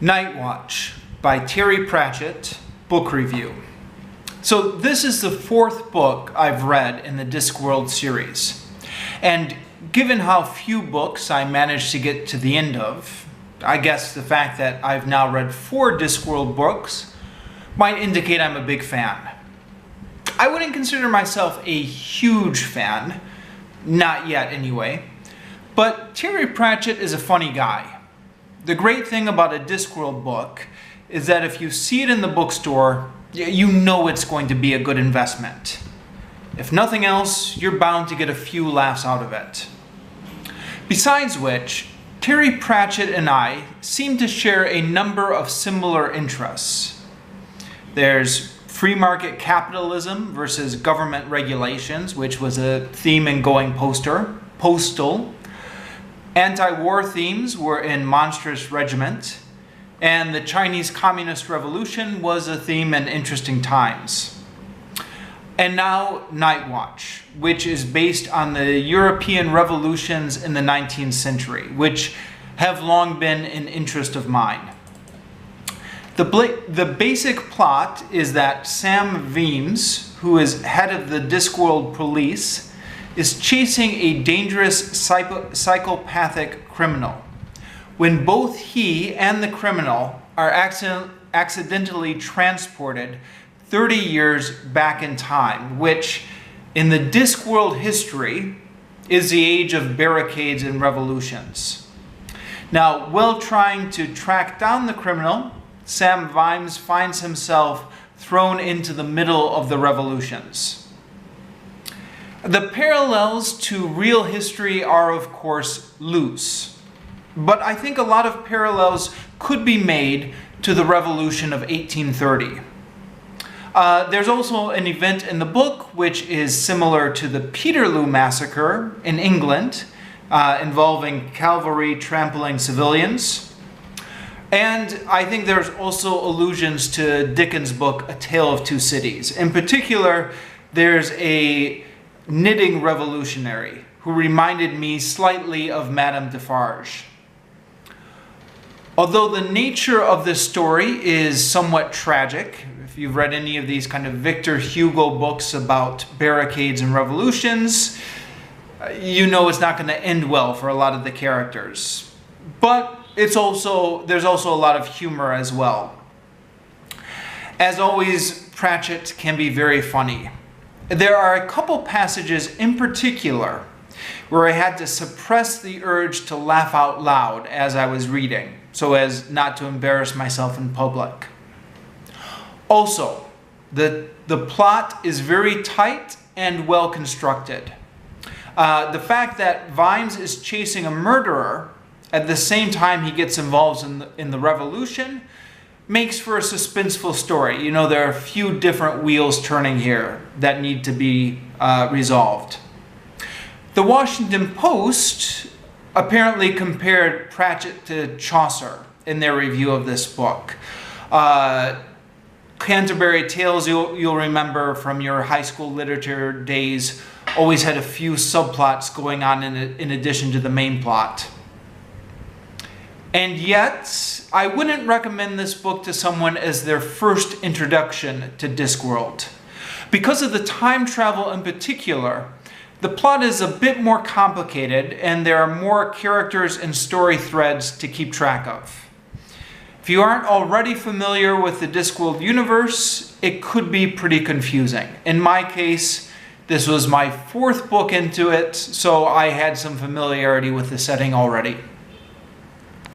Night Watch by Terry Pratchett, book review. So this is the fourth book I've read in the Discworld series. And given how few books I managed to get to the end of, I guess the fact that I've now read 4 Discworld books might indicate I'm a big fan. I wouldn't consider myself a huge fan, not yet anyway, but Terry Pratchett is a funny guy. The great thing about a Discworld book is that if you see it in the bookstore, you know it's going to be a good investment. If nothing else, you're bound to get a few laughs out of it. Besides which, Terry Pratchett and I seem to share a number of similar interests. There's free market capitalism versus government regulations, which was a theme in Going Postal. Anti-war themes were in Monstrous Regiment, and the Chinese Communist Revolution was a theme in Interesting Times. And now Night Watch, which is based on the European revolutions in the 19th century, which have long been an interest of mine. The basic plot is that Sam Weems, who is head of the Discworld police, is chasing a dangerous psychopathic criminal, when both he and the criminal are accidentally transported 30 years back in time, which in the Discworld history is the age of barricades and revolutions. Now, while trying to track down the criminal, Sam Weems finds himself thrown into the middle of the revolutions. The parallels to real history are, of course, loose, but I think a lot of parallels could be made to the Revolution of 1830. There's also an event in the book which is similar to the Peterloo Massacre in England, involving cavalry trampling civilians. And I think there's also allusions to Dickens' book, A Tale of Two Cities. In particular, there's a knitting revolutionary who reminded me slightly of Madame Defarge. Although the nature of this story is somewhat tragic, if you've read any of these kind of Victor Hugo books about barricades and revolutions, you know it's not going to end well for a lot of the characters. But there's also a lot of humor as well. As always, Pratchett can be very funny. There are a couple passages in particular where I had to suppress the urge to laugh out loud as I was reading, so as not to embarrass myself in public. Also, the plot is very tight and well constructed. The fact that Weems is chasing a murderer at the same time he gets involved in the revolution makes for a suspenseful story. You know, there are a few different wheels turning here that need to be resolved. The Washington Post apparently compared Pratchett to Chaucer in their review of this book. Canterbury Tales, you'll remember from your high school literature days, always had a few subplots going on in addition to the main plot. And yet, I wouldn't recommend this book to someone as their first introduction to Discworld. Because of the time travel in particular, the plot is a bit more complicated and there are more characters and story threads to keep track of. If you aren't already familiar with the Discworld universe, it could be pretty confusing. In my case, this was my 4th book into it, so I had some familiarity with the setting already.